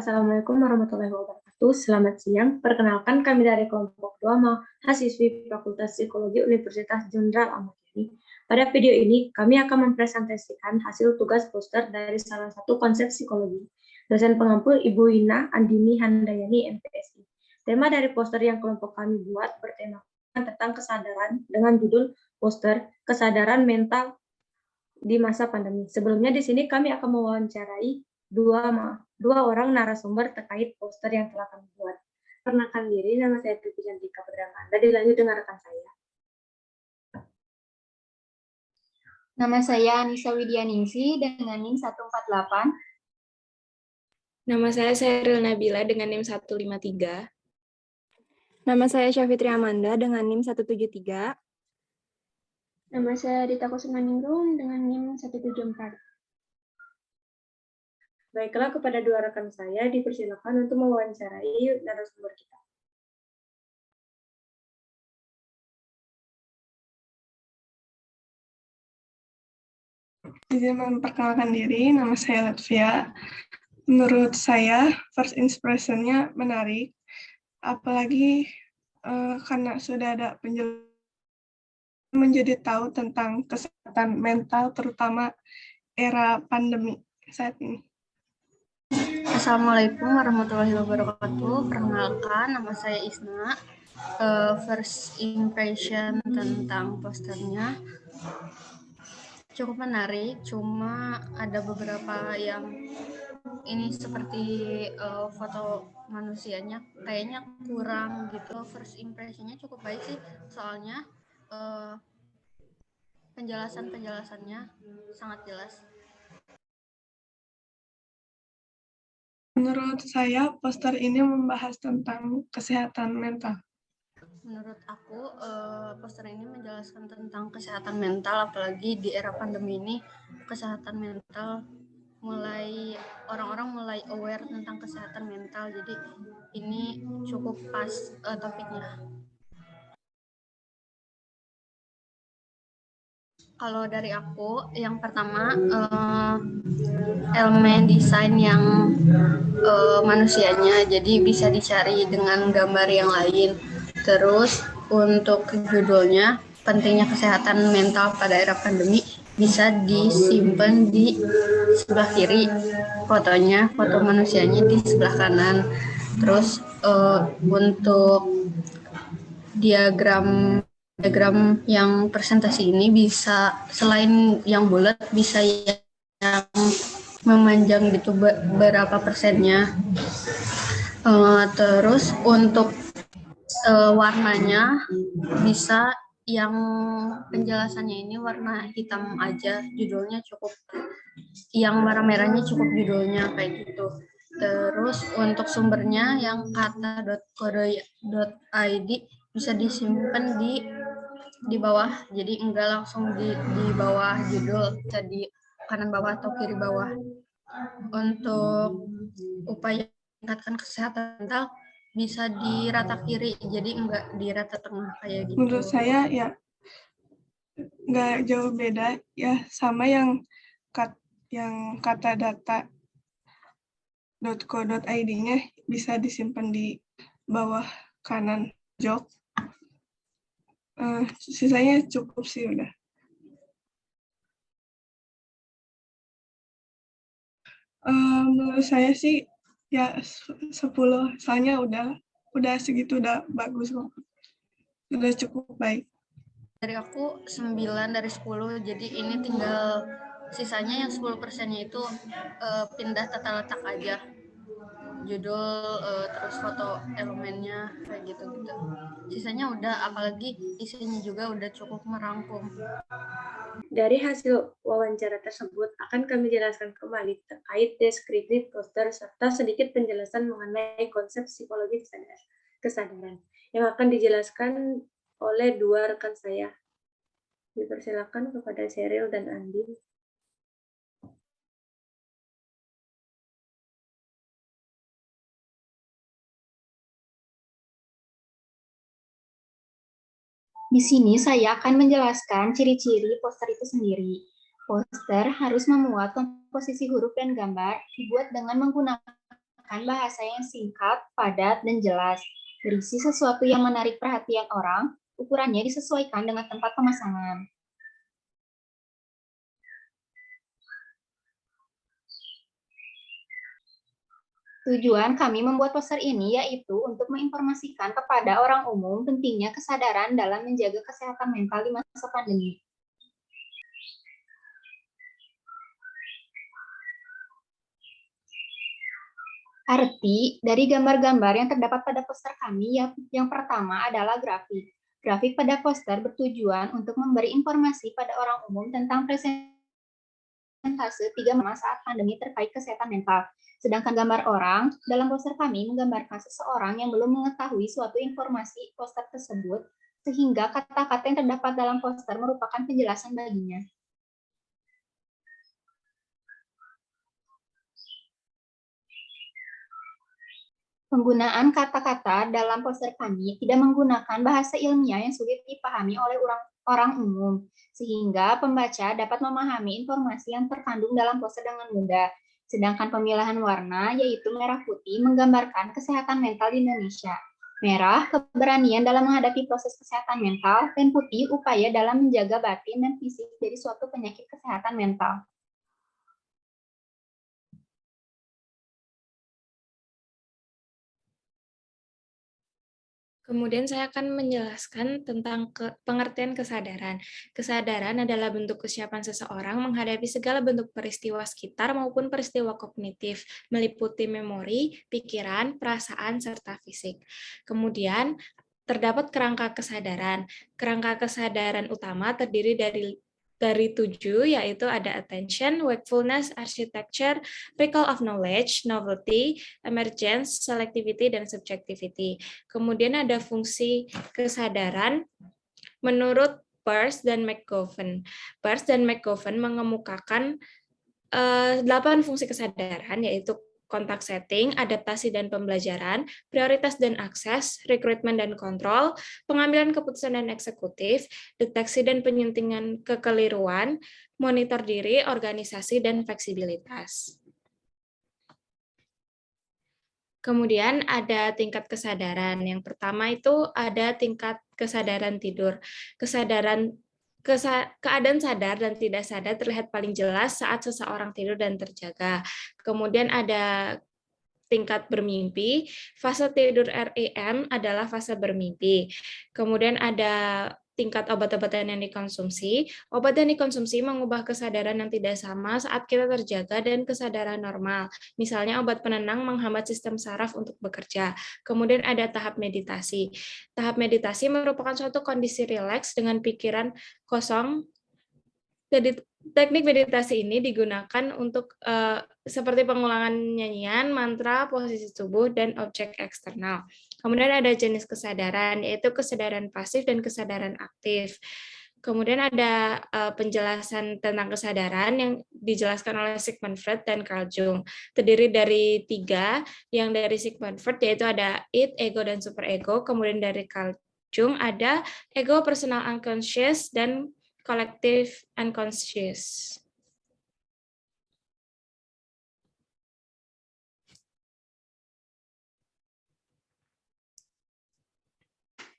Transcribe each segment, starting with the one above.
Assalamualaikum warahmatullahi wabarakatuh. Selamat siang. Perkenalkan kami dari kelompok 2 mahasiswi Fakultas Psikologi Universitas Jenderal Ahmad Yani. Pada video ini, kami akan mempresentasikan hasil tugas poster dari salah satu konsep psikologi. Dosen pengampu Ibu Wina Andini Handayani, MPSI. Tema dari poster yang kelompok kami buat bertemakan tentang kesadaran dengan judul poster Kesadaran Mental di Masa Pandemi. Sebelumnya di sini kami akan mewawancarai dua orang narasumber terkait poster yang telah kami buat. Perkenalkan diri, nama saya Priti Cantika Pedramanda, dilanjut dengan rekan saya. Nama saya Anissa Widianingsi dengan NIM 148. Nama saya Sheryl Nabila dengan NIM 153. Nama saya Syafitri Amanda dengan NIM 173. Nama saya Dita Kusumaningrum dengan NIM 174. Baiklah, kepada dua rekan saya dipersilakan untuk mewawancarai narasumber kita. Izin memperkenalkan diri, nama saya Latvia. Menurut saya, first impression-nya menarik, apalagi karena sudah ada penjelasan menjadi tahu tentang kesehatan mental, terutama era pandemi saat ini. Assalamualaikum warahmatullahi wabarakatuh. Perkenalkan, nama saya Isna. First impression tentang posternya cukup menarik, cuma ada beberapa yang ini seperti foto manusianya kayaknya kurang gitu. First impressionnya cukup baik sih, soalnya penjelasannya sangat jelas. Menurut saya, poster ini membahas tentang kesehatan mental. Menurut aku, poster ini menjelaskan tentang kesehatan mental, apalagi di era pandemi ini, kesehatan mental orang-orang mulai aware tentang kesehatan mental, jadi ini cukup pas topiknya. Kalau dari aku, yang pertama elemen desain yang manusianya, jadi bisa dicari dengan gambar yang lain. Terus untuk judulnya, pentingnya kesehatan mental pada era pandemi, bisa disimpan di sebelah kiri fotonya, foto manusianya di sebelah kanan. Terus untuk diagram yang presentasi ini bisa selain yang bulat, bisa yang memanjang gitu berapa persennya. Terus untuk warnanya bisa yang penjelasannya ini warna hitam aja, judulnya cukup, yang warna merahnya cukup judulnya kayak gitu. Terus untuk sumbernya yang kata.co.id bisa disimpan di bawah, jadi enggak langsung di bawah judul, bisa di kanan bawah atau kiri bawah. Untuk upaya meningkatkan kesehatan mental bisa di rata kiri, jadi enggak di rata tengah kayak gitu. Menurut saya ya enggak jauh beda ya, sama yang kata data.co.id-nya bisa disimpan di bawah kanan jok. Sisanya cukup sih udah. Menurut saya sih ya 10, soalnya udah segitu udah bagus kok. Udah cukup baik. Dari aku 9 dari 10, jadi ini tinggal sisanya yang 10%-nya itu pindah tata letak aja. Judul, terus foto elemennya kayak gitu-gitu. Sisanya udah, apalagi isinya juga udah cukup merangkum. Dari hasil wawancara tersebut akan kami jelaskan kembali terkait deskripsi poster serta sedikit penjelasan mengenai konsep psikologi kesadaran yang akan dijelaskan oleh dua rekan saya. Dipersilakan kepada Sheryl dan Andi. Di sini saya akan menjelaskan ciri-ciri poster itu sendiri. Poster harus memuat komposisi huruf dan gambar dibuat dengan menggunakan menggunakan bahasa yang singkat, padat, dan jelas. Berisi sesuatu yang menarik perhatian orang, ukurannya disesuaikan dengan tempat pemasangan. Tujuan kami membuat poster ini yaitu untuk menginformasikan kepada orang umum pentingnya kesadaran dalam menjaga kesehatan mental di masa pandemi. Arti dari gambar-gambar yang terdapat pada poster kami yang pertama adalah grafik. Grafik pada poster bertujuan untuk memberi informasi pada orang umum tentang presentase 3 saat pandemi terkait kesehatan mental. Sedangkan gambar orang dalam poster kami menggambarkan seseorang yang belum mengetahui suatu informasi poster tersebut, sehingga kata-kata yang terdapat dalam poster merupakan penjelasan baginya. Penggunaan kata-kata dalam poster kami tidak menggunakan bahasa ilmiah yang sulit dipahami oleh orang umum, sehingga pembaca dapat memahami informasi yang terkandung dalam poster dengan mudah. Sedangkan pemilihan warna, yaitu merah putih, menggambarkan kesehatan mental di Indonesia. Merah, keberanian dalam menghadapi proses kesehatan mental, dan putih, upaya dalam menjaga batin dan fisik dari suatu penyakit kesehatan mental. Kemudian saya akan menjelaskan tentang pengertian kesadaran. Kesadaran adalah bentuk kesiapan seseorang menghadapi segala bentuk peristiwa sekitar maupun peristiwa kognitif, meliputi memori, pikiran, perasaan, serta fisik. Kemudian terdapat kerangka kesadaran. Kerangka kesadaran utama terdiri dari 7, yaitu ada attention, wakefulness, architecture, recall of knowledge, novelty, emergence, selectivity, dan subjectivity. Kemudian ada fungsi kesadaran menurut Peirce dan McGovern. Peirce dan McGovern mengemukakan 8 fungsi kesadaran, yaitu kontak setting, adaptasi dan pembelajaran, prioritas dan akses, rekrutmen dan kontrol, pengambilan keputusan dan eksekutif, deteksi dan penyuntingan kekeliruan, monitor diri, organisasi, dan fleksibilitas. Kemudian ada tingkat kesadaran. Yang pertama itu ada tingkat kesadaran tidur. Keadaan sadar dan tidak sadar terlihat paling jelas saat seseorang tidur dan terjaga. Kemudian ada tingkat bermimpi. Fase tidur REM adalah fase bermimpi. Kemudian ada tingkat obat-obatan yang dikonsumsi. Obat yang dikonsumsi mengubah kesadaran yang tidak sama saat kita terjaga dan kesadaran normal. Misalnya obat penenang menghambat sistem saraf untuk bekerja. Kemudian ada tahap meditasi. Tahap meditasi merupakan suatu kondisi rileks dengan pikiran kosong. Jadi teknik meditasi ini digunakan untuk seperti pengulangan nyanyian, mantra, posisi tubuh, dan objek eksternal. Kemudian ada jenis kesadaran, yaitu kesadaran pasif dan kesadaran aktif. Kemudian ada penjelasan tentang kesadaran yang dijelaskan oleh Sigmund Freud dan Carl Jung. Terdiri dari 3, yang dari Sigmund Freud yaitu ada id, ego, dan superego. Kemudian dari Carl Jung ada ego, personal unconscious, dan collective unconscious.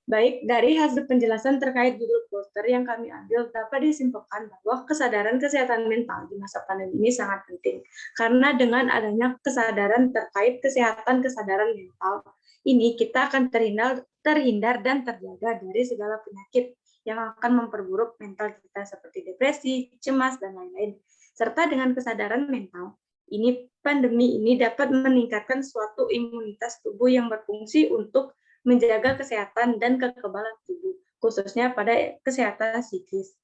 Baik, dari hasil penjelasan terkait judul poster yang kami ambil, dapat disimpulkan bahwa kesadaran kesehatan mental di masa pandemi ini sangat penting. Karena dengan adanya kesadaran terkait kesadaran mental, ini kita akan terhindar dan terjaga dari segala penyakit yang akan memperburuk mental kita seperti depresi, cemas, dan lain-lain. Serta dengan kesadaran mental, pandemi ini dapat meningkatkan suatu imunitas tubuh yang berfungsi untuk menjaga kesehatan dan kekebalan tubuh, khususnya pada kesehatan psikis.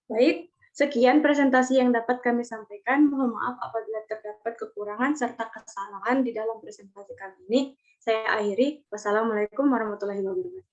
Baik, sekian presentasi yang dapat kami sampaikan. Mohon maaf apabila terdapat kekurangan serta kesalahan di dalam presentasi kami ini. Saya akhiri. Wassalamualaikum warahmatullahi wabarakatuh.